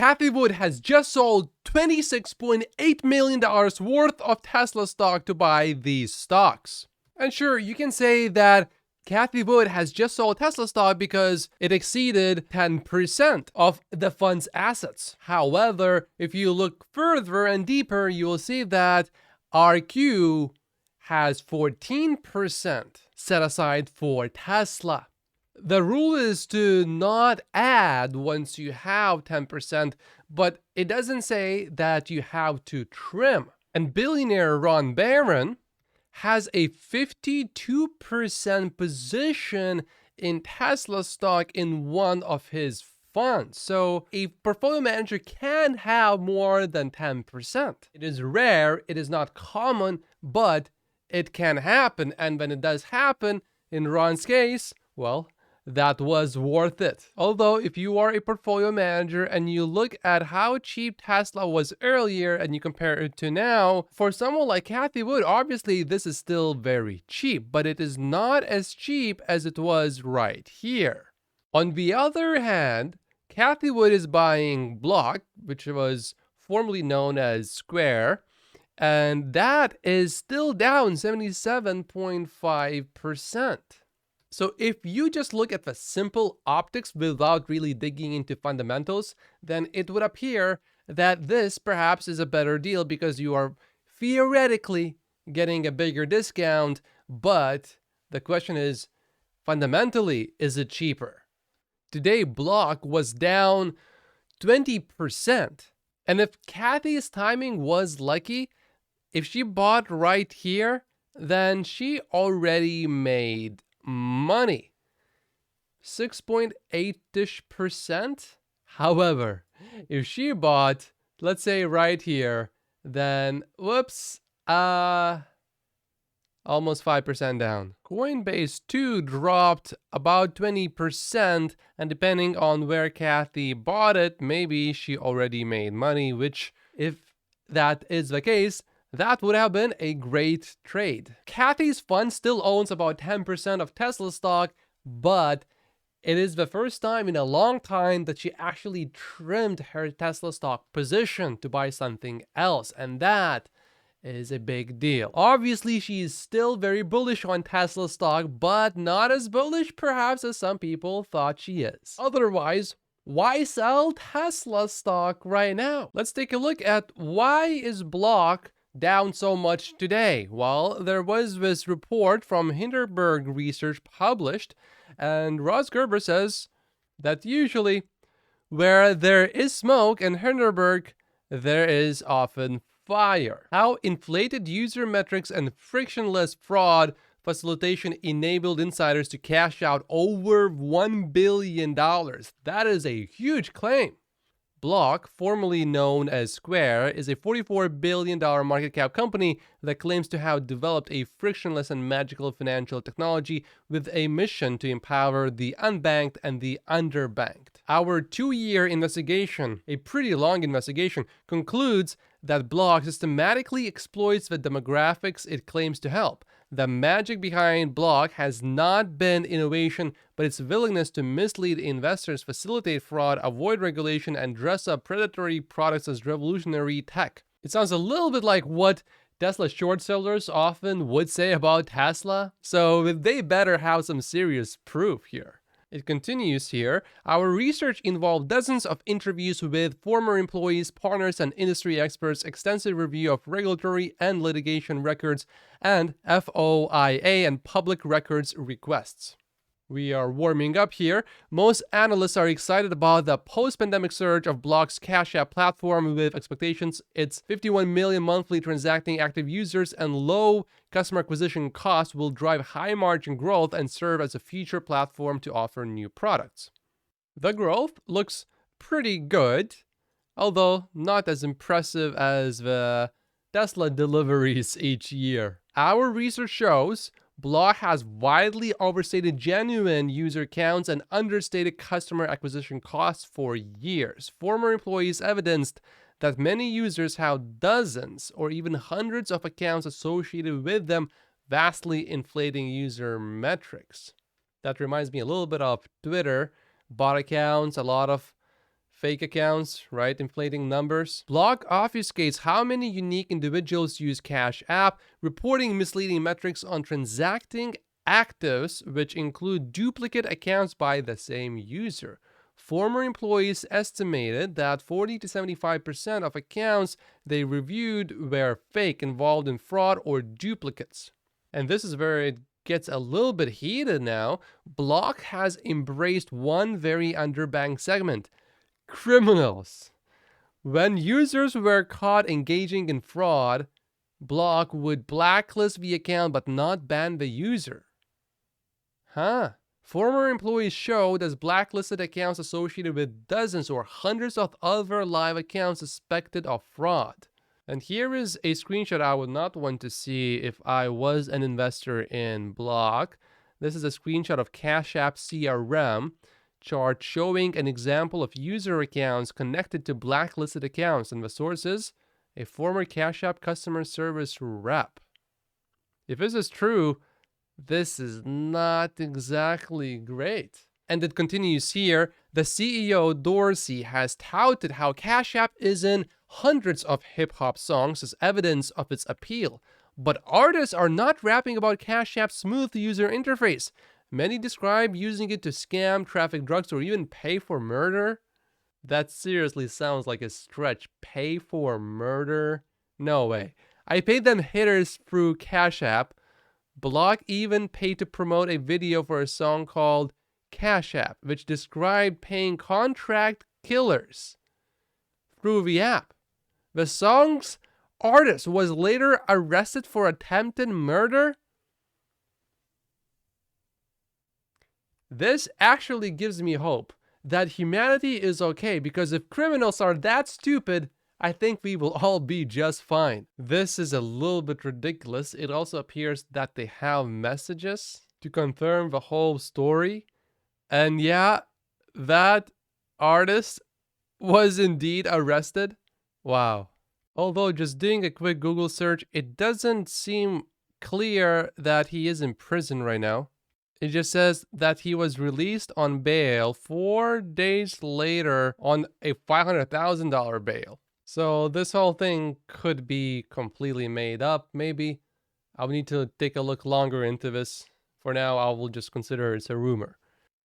Cathie Wood has just sold $26.8 million worth of Tesla stock to buy these stocks. And sure, you can say that Cathie Wood has just sold Tesla stock because it exceeded 10% of the fund's assets. However, if you look further and deeper, you will see that RQ has 14% set aside for Tesla. The rule is to not add once you have 10%, but it doesn't say that you have to trim. And billionaire Ron Barron has a 52% position in Tesla stock in one of his funds. So a portfolio manager can have more than 10%. It is rare, it is not common, but it can happen. And when it does happen, in Ron's case, well, that was worth it. Although if you are a portfolio manager and you look at how cheap Tesla was earlier and you compare it to now, for someone like Cathie Wood, obviously this is still very cheap, but it is not as cheap as it was right here. On the other hand, Cathie Wood is buying Block, which was formerly known as Square, and that is still down 77.5%. So if you just look at the simple optics without really digging into fundamentals, then it would appear that this perhaps is a better deal because you are theoretically getting a bigger discount, but the question is, fundamentally, is it cheaper? Today, Block was down 20%. And if Cathie's timing was lucky, if she bought right here, then she already made money. 6.8-ish%. However, if she bought, let's say right here, then whoops, almost 5% down. Coinbase too dropped about 20%, and depending on where Cathie bought it, maybe she already made money, which if that is the case, that would have been a great trade. Cathie's fund still owns about 10% of Tesla stock, but it is the first time in a long time that she actually trimmed her Tesla stock position to buy something else, and that is a big deal. Obviously, she is still very bullish on Tesla stock, but not as bullish perhaps as some people thought she is. Otherwise, why sell Tesla stock right now? Let's take a look at why is Block down so much today. Well, there was this report from Hindenburg research published, and Ross Gerber says that usually where there is smoke in Hindenburg, there is often fire. How inflated user metrics and frictionless fraud facilitation enabled insiders to cash out over $1 billion. That is a huge claim. Block, formerly known as Square, is a $44 billion market cap company that claims to have developed a frictionless and magical financial technology with a mission to empower the unbanked and the underbanked. Our 2-year investigation, a pretty long investigation, concludes that Block systematically exploits the demographics it claims to help. The magic behind Block has not been innovation, but its willingness to mislead investors, facilitate fraud, avoid regulation, and dress up predatory products as revolutionary tech. It sounds a little bit like what Tesla short sellers often would say about Tesla, so they better have some serious proof here. It continues here. Our research involved dozens of interviews with former employees, partners, and industry experts, extensive review of regulatory and litigation records, and FOIA and public records requests. We are warming up here. Most analysts are excited about the post-pandemic surge of Block's Cash App platform with expectations its 51 million monthly transacting active users and low customer acquisition costs will drive high margin growth and serve as a future platform to offer new products. The growth looks pretty good, although not as impressive as the Tesla deliveries each year. Our research shows Block has widely overstated genuine user counts and understated customer acquisition costs for years. Former employees evidenced that many users have dozens or even hundreds of accounts associated with them, vastly inflating user metrics. That reminds me a little bit of Twitter. Bot accounts, a lot of fake accounts, right? Inflating numbers. Block obfuscates how many unique individuals use Cash App, reporting misleading metrics on transacting actives, which include duplicate accounts by the same user. Former employees estimated that 40 to 75% of accounts they reviewed were fake, involved in fraud or duplicates. And this is where it gets a little bit heated now. Block has embraced one very underbanked segment: criminals. When users were caught engaging in fraud, Block would blacklist the account but not ban the user. Former employees showed as blacklisted accounts associated with dozens or hundreds of other live accounts suspected of fraud. And here is a screenshot I would not want to see if I was an investor in Block. This is a screenshot of Cash App CRM chart showing an example of user accounts connected to blacklisted accounts, and the source is a former Cash App customer service rep. If this is true, this is not exactly great. And it continues here. The CEO, Dorsey, has touted how Cash App is in hundreds of hip-hop songs as evidence of its appeal. But artists are not rapping about Cash App's smooth user interface. Many describe using it to scam, traffic drugs, or even pay for murder. That seriously sounds like a stretch. Pay for murder? No way. I paid them hitters through Cash App. Block even paid to promote a video for a song called Cash App, which described paying contract killers through the app. The song's artist was later arrested for attempted murder. This actually gives me hope that humanity is okay, because if criminals are that stupid, I think we will all be just fine. This is a little bit ridiculous. It also appears that they have messages to confirm the whole story. And yeah, that artist was indeed arrested. Wow. Although just doing a quick Google search, it doesn't seem clear that he is in prison right now. It just says that he was released on bail 4 days later on a $500,000 bail. So this whole thing could be completely made up, maybe. I'll need to take a look longer into this. For now, I will just consider it's a rumor.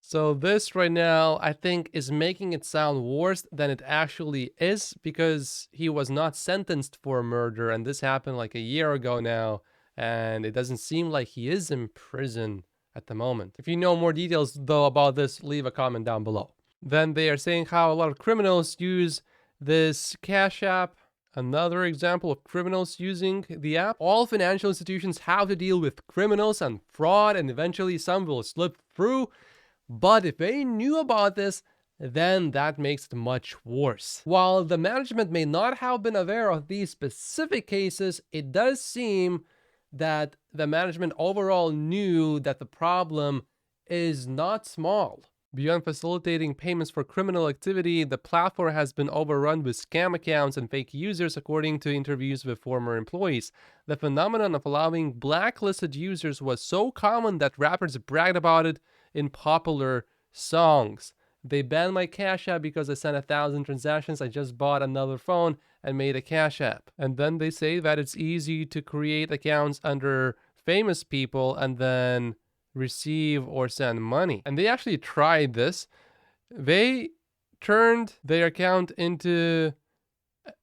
So this right now, I think, is making it sound worse than it actually is, because he was not sentenced for murder, and this happened like a year ago now, and it doesn't seem like he is in prison at the moment. If you know more details, though, about this, leave a comment down below. Then they are saying how a lot of criminals use this Cash App. Another example of criminals using the app. All financial institutions have to deal with criminals and fraud, and eventually some will slip through. But if they knew about this, then that makes it much worse. While the management may not have been aware of these specific cases, it does seem that the management overall knew that the problem is not small. Beyond facilitating payments for criminal activity, the platform has been overrun with scam accounts and fake users, according to interviews with former employees. The phenomenon of allowing blacklisted users was so common that rappers bragged about it in popular songs. They banned my Cash App because I sent 1,000 transactions. I just bought another phone and made a Cash App. And then they say that it's easy to create accounts under famous people and then receive or send money. And they actually tried this. They turned their account into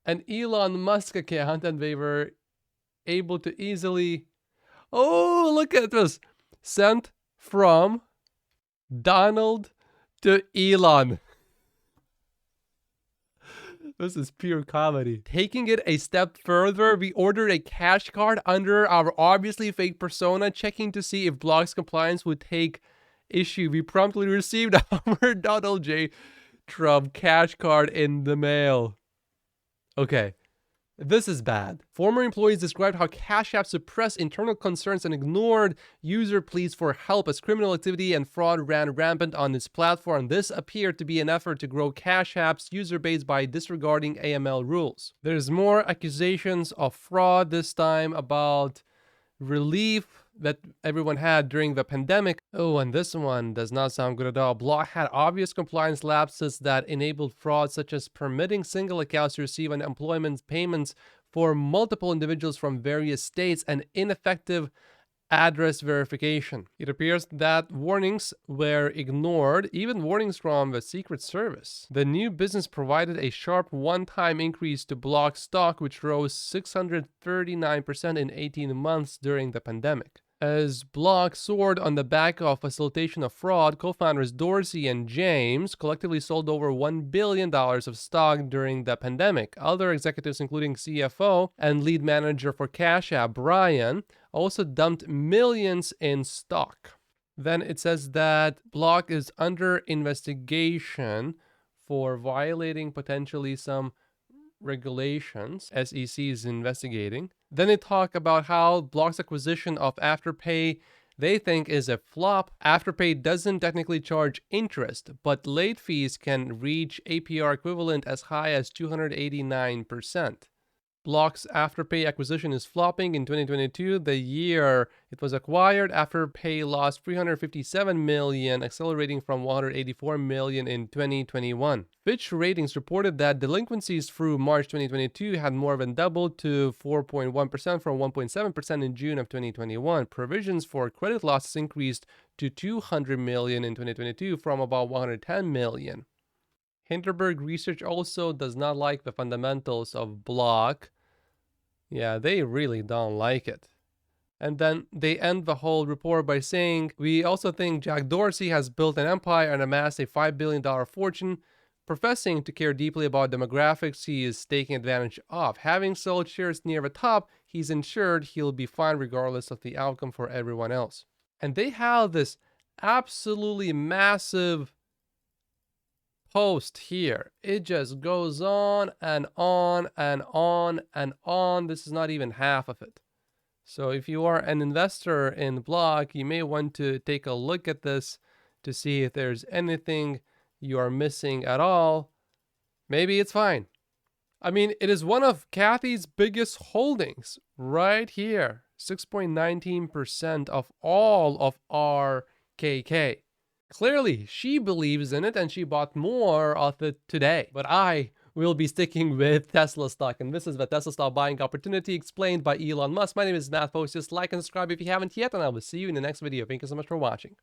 an Elon Musk account, and they were able to easily, oh, look at this, sent from Donald to Elon. This is pure comedy. Taking it a step further, we ordered a cash card under our obviously fake persona, checking to see if Block's compliance would take issue. We promptly received our Donald J. Trump cash card in the mail. Okay, this is bad. Former employees described how Cash App suppressed internal concerns and ignored user pleas for help as criminal activity and fraud ran rampant on its platform. This appeared to be an effort to grow Cash App's user base by disregarding AML rules. There's more accusations of fraud, this time about relief that everyone had during the pandemic. Oh, and this one does not sound good at all. Block had obvious compliance lapses that enabled fraud, such as permitting single accounts to receive unemployment payments for multiple individuals from various states, and ineffective address verification. It appears that warnings were ignored, even warnings from the Secret Service. The new business provided a sharp one-time increase to Block stock, which rose 639% in 18 months during the pandemic. As Block soared on the back of facilitation of fraud, co-founders Dorsey and James collectively sold over $1 billion of stock during the pandemic. Other executives, including CFO and lead manager for Cash App, Brian, also dumped millions in stock. Then it says that Block is under investigation for violating potentially some regulations. SEC is investigating. Then they talk about how Block's acquisition of Afterpay they think is a flop. Afterpay doesn't technically charge interest, but late fees can reach APR equivalent as high as 289%. Block's Afterpay acquisition is flopping in 2022, the year it was acquired. Afterpay lost $357 million, accelerating from $184 million in 2021. Fitch Ratings reported that delinquencies through March 2022 had more than doubled to 4.1% from 1.7% in June of 2021. Provisions for credit losses increased to $200 million in 2022 from about $110 million. Hindenburg Research also does not like the fundamentals of Block. Yeah, they really don't like it. And then they end the whole report by saying, we also think Jack Dorsey has built an empire and amassed a $5 billion fortune. Professing to care deeply about demographics he is taking advantage of. Having sold shares near the top, he's ensured he'll be fine regardless of the outcome for everyone else. And they have this absolutely massive post here. It just goes on and on and on and on. This is not even half of it. So if you are an investor in Block, you may want to take a look at this to see if there's anything you are missing at all. Maybe it's fine. I mean, it is one of Cathie's biggest holdings right here. 6.19% of all of RKK. Clearly, she believes in it and she bought more of it today. But I will be sticking with Tesla stock. And this is the Tesla stock buying opportunity explained by Elon Musk. My name is Matt Post. Just like and subscribe if you haven't yet, and I will see you in the next video. Thank you so much for watching.